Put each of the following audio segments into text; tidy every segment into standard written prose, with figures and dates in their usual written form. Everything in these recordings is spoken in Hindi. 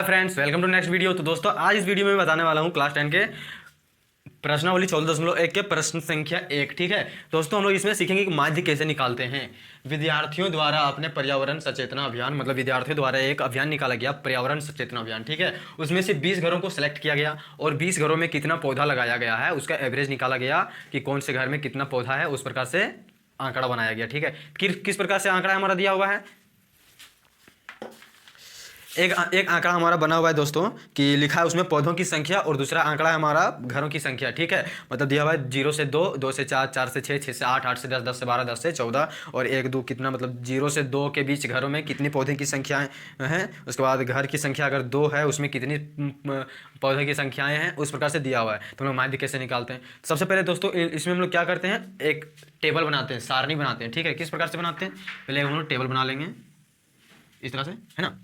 Friends welcome to next video. तो दोस्तों आज इस वीडियो में मैं बताने वाला हूँ क्लास 10 के प्रश्नावली 14.1 के प्रश्न संख्या 1। ठीक है दोस्तों, हम लोग इसमें सीखेंगे कि माध्य कैसे निकालते हैं। विद्यार्थियों द्वारा अपने पर्यावरण सचेतना अभियान, मतलब विद्यार्थियों द्वारा एक अभियान निकाला गया पर्यावरण सचेतना अभियान। ठीक है, उसमें से 20 घरों को सिलेक्ट किया गया और 20 घरों में कितना पौधा लगाया गया है उसका एवरेज निकाला गया कि कौन से घर में कितना पौधा है, उस प्रकार से आंकड़ा बनाया गया। ठीक है, किस प्रकार से आंकड़ा हमारा दिया हुआ है, एक आंकड़ा हमारा बना हुआ है दोस्तों कि लिखा है उसमें पौधों की संख्या और दूसरा आंकड़ा है हमारा घरों की संख्या। ठीक है, मतलब दिया हुआ है 0 से 2, 2 से 4, 4 से 6, 6 से 8, 8 से 10, 10 से 12, 10 से 14 और 1 2 कितना, मतलब 0 से 2 के बीच घरों में कितनी पौधे की संख्याएं हैं। उसके बाद घर की संख्या अगर 2 है उसमें कितनी पौधे की संख्याएं हैं, उस प्रकार से दिया हुआ है। तो हम लोग माध्य कैसे निकालते हैं, सबसे पहले दोस्तों इसमें हम लोग क्या करते हैं, एक टेबल बनाते हैं, सारणी बनाते हैं। ठीक है, किस प्रकार से बनाते हैं, पहले हम लोग टेबल बना लेंगे इस तरह से, है ना।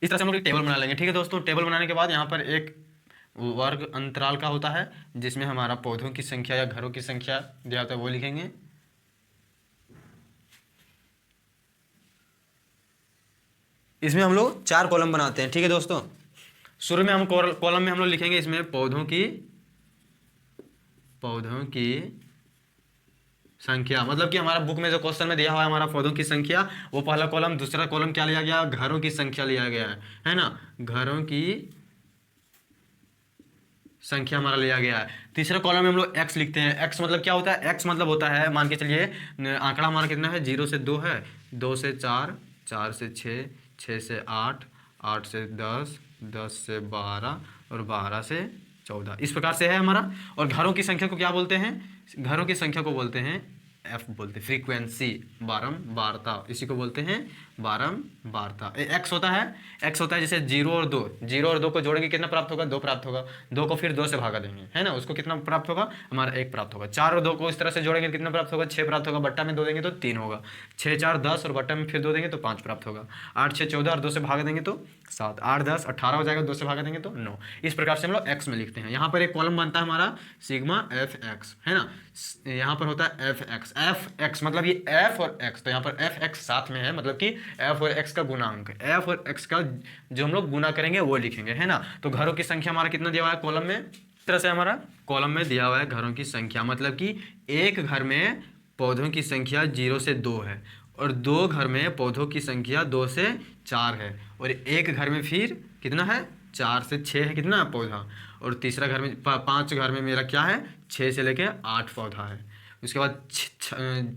इस तरह से हम लोग एक टेबल बना लेंगे। ठीक है दोस्तों, टेबल बनाने के बाद यहाँ पर एक वर्ग अंतराल का होता है जिसमें हमारा पौधों की संख्या या घरों की संख्या दिया होता है वो लिखेंगे। इसमें हम लोग 4 कॉलम बनाते हैं। ठीक है दोस्तों, शुरू में हम कॉलम में हम लोग लिखेंगे इसमें पौधों की संख्या, मतलब कि हमारा बुक में जो क्वेश्चन में दिया हुआ है हमारा पौधों की संख्या, वो पहला कॉलम। दूसरा कॉलम क्या लिया गया, घरों की संख्या लिया गया है ना, घरों की संख्या हमारा लिया गया है। तीसरे कॉलम में हम लोग एक्स लिखते हैं। एक्स मतलब क्या होता है, एक्स मतलब होता है, मान के चलिए आंकड़ा हमारा कितना है, 0 से 2 है, 2 से 4, 4 से 6, 6 से 8, 8 से 10, 10 से 12 और 12 से 14, इस प्रकार से है हमारा। और घरों की संख्या को क्या बोलते हैं, घरों की संख्या को बोलते हैं एफ बोलते हैं, फ्रीक्वेंसी, बारंबारता, इसी को बोलते हैं बारंबारता। एक्स होता है, एक्स होता है जैसे 0 और 2, 0 और 2 को जोड़ेंगे कितना प्राप्त होगा, 2 प्राप्त होगा। 2 को फिर 2 से भागा देंगे, है ना, उसको कितना प्राप्त होगा, हमारा 1 प्राप्त होगा। 4 और 2 को इस तरह से जोड़ेंगे कितना प्राप्त होगा, 6 प्राप्त होगा। बट्टा में 2 देंगे तो 3 होगा। 6 4 10 और बट्टा में फिर 2 देंगे तो 5 प्राप्त होगा। 8 6 14 और 2 से भागा देंगे तो 7, 8 10 18 हो जाएगा, 2 से भागा देंगे तो 9। इस प्रकार से हम लोग एक्स में लिखते हैं। यहाँ पर एक कॉलम बनता है हमारा सिग्मा एफ एक्स, है ना, यहाँ पर होता है एफ एक्स मतलब ये एफ और एक्स, तो यहाँ पर एफ एक्स साथ में है, मतलब कि एफ और एक्स का गुणांक, एफ और एक्स का जो हम लोग गुना करेंगे वो लिखेंगे, है ना। तो घरों की संख्या हमारा कितना दिया हुआ है कॉलम में, इस तरह से हमारा कॉलम में दिया हुआ है घरों की संख्या, मतलब कि एक घर में पौधों की संख्या 0 से 2 है और 2 घर में पौधों की संख्या 2 से 4 है और एक घर में फिर कितना है, 4 से 6 है कितना पौधा, और तीसरा घर में 5 घर में मेरा क्या है, 6 से लेके 8 पौधा है। उसके बाद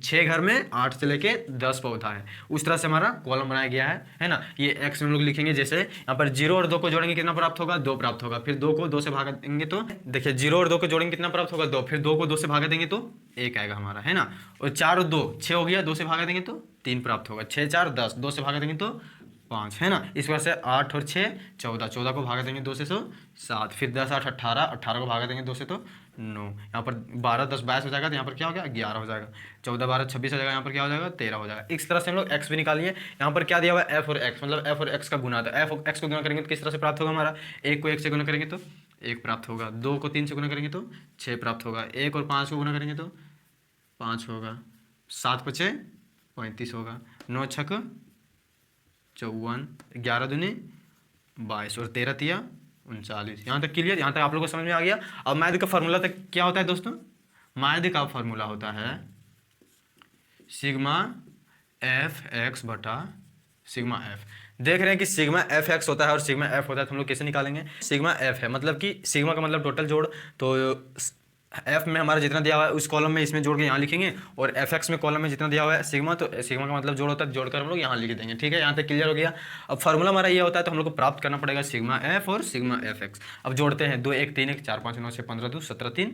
6 घर में 8 से लेके 10 पौधा है। उस तरह से हमारा कॉलम बनाया गया है ना। ये एक्स में हम लोग लिखेंगे, जैसे यहाँ पर 0 और 2 को जोड़ेंगे कितना प्राप्त होगा, 2 प्राप्त होगा। फिर 2 को 2 से भागा देंगे तो देखिए 0 और 2 को जोड़ेंगे कितना प्राप्त होगा, 2। फिर 2 को 2 से भागा देंगे तो 1 आएगा हमारा, है ना। और 4 और 2 6 हो गया, 2 से भागा देंगे तो 3 प्राप्त होगा। 6 4 10, 2 से भागा देंगे तो 5, है ना। इस वजह से 8 और 6 14, 14 को भागा देंगे 2 से तो 7, फिर 10 8 18, 18 को भागा देंगे 2 से तो 9, यहाँ पर 12 10 22 हो जाएगा, तो यहाँ पर क्या हो गया 11 हो जाएगा। 14 12 26 हो जाएगा, यहाँ पर क्या हो जाएगा 13 हो जाएगा। इस तरह से हम लोग एक्स भी निकालिए। यहाँ पर क्या दिया हुआ है, एफ और एक्स, मतलब एफ और एक्स का गुना, था एफ और एक्स को गुना करेंगे तो किस तरह से प्राप्त होगा हमारा, 1 को 1 से गुना करेंगे तो 1 प्राप्त होगा, 2 को 3 से गुना करेंगे तो 6 प्राप्त होगा, 1 और 5 को गुना करेंगे तो 5 होगा, 7 को 6 35 होगा, 9 छक 54, 11 दूनी 22 और 13 तिया 39। यहाँ तक क्लियर, यहाँ तक आप लोगों को समझ में आ गया। अब मैथ का फॉर्मूला तक क्या होता है दोस्तों, मैथ का फॉर्मूला होता है सिग्मा एफ एक्स बटा सिग्मा एफ। देख रहे हैं कि सिग्मा एफ एक्स होता है और सिग्मा एफ होता है, तो हम लोग कैसे निकालेंगे, सिग्मा एफ है मतलब कि सिग्मा का मतलब टोटल जोड़, तो एफ में हमारा जितना दिया हुआ है उस कॉलम में इसमें जोड़ के यहाँ लिखेंगे, और एफ एक्स में कॉलम में जितना दिया हुआ है सिग्मा, तो सिग्मा का मतलब जोड़ होता है, जोड़कर हम लोग यहाँ लिख देंगे। ठीक है, यहाँ तक क्लियर हो गया। अब फार्मूला हमारा ये होता है, तो हम लोग को प्राप्त करना पड़ेगा सिग्मा एफ और सिग्मा एफ एक्स। अब जोड़ते हैं, 2 1 3 1 4 5 9 6 15 2 17 3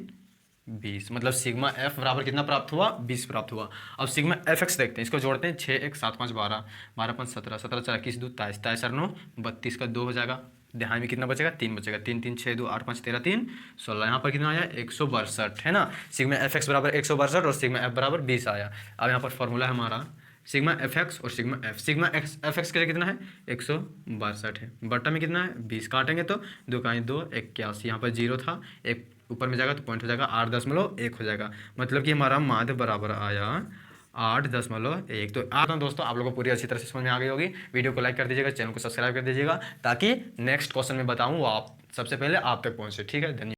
20, मतलब सिग्मा एफ बराबर कितना प्राप्त हुआ, 20 प्राप्त हुआ। अब सिग्मा एफ एक्स देखते हैं, इसको जोड़ते हैं, 6 1 7 5 12, 12 5 17, 17 4 21 2 23, 23 9 32 का 2 हो जाएगा। ध्यान में कितना बचेगा, 3 बचेगा, 3 3 6 2 8 5 13 3 16, यहाँ पर कितना आया 162, है ना। सिग्मा एफ एक्स बराबर 162 और सिग्मा एफ बराबर 20 आया। अब यहाँ पर फॉर्मूला है हमारा सिग्मा एफ एक्स और sigma F, sigma x F x के लिए कितना है 162 है, बट्टा में कितना है 20, काटेंगे तो 2 का 2 81, यहाँ पर 0 था, एक ऊपर में जाएगा तो पॉइंट हो जाएगा 8.1 हो जाएगा, मतलब कि हमारा माध्य बराबर आया 8.1। तो आप दोस्तों आप लोगों को पूरी अच्छी तरह से समझ में आ गई होगी। वीडियो को लाइक कर दीजिएगा, चैनल को सब्सक्राइब कर दीजिएगा, ताकि नेक्स्ट क्वेश्चन में बताऊँ वो आप सबसे पहले आप तक पहुँचे। ठीक है, धन्यवाद।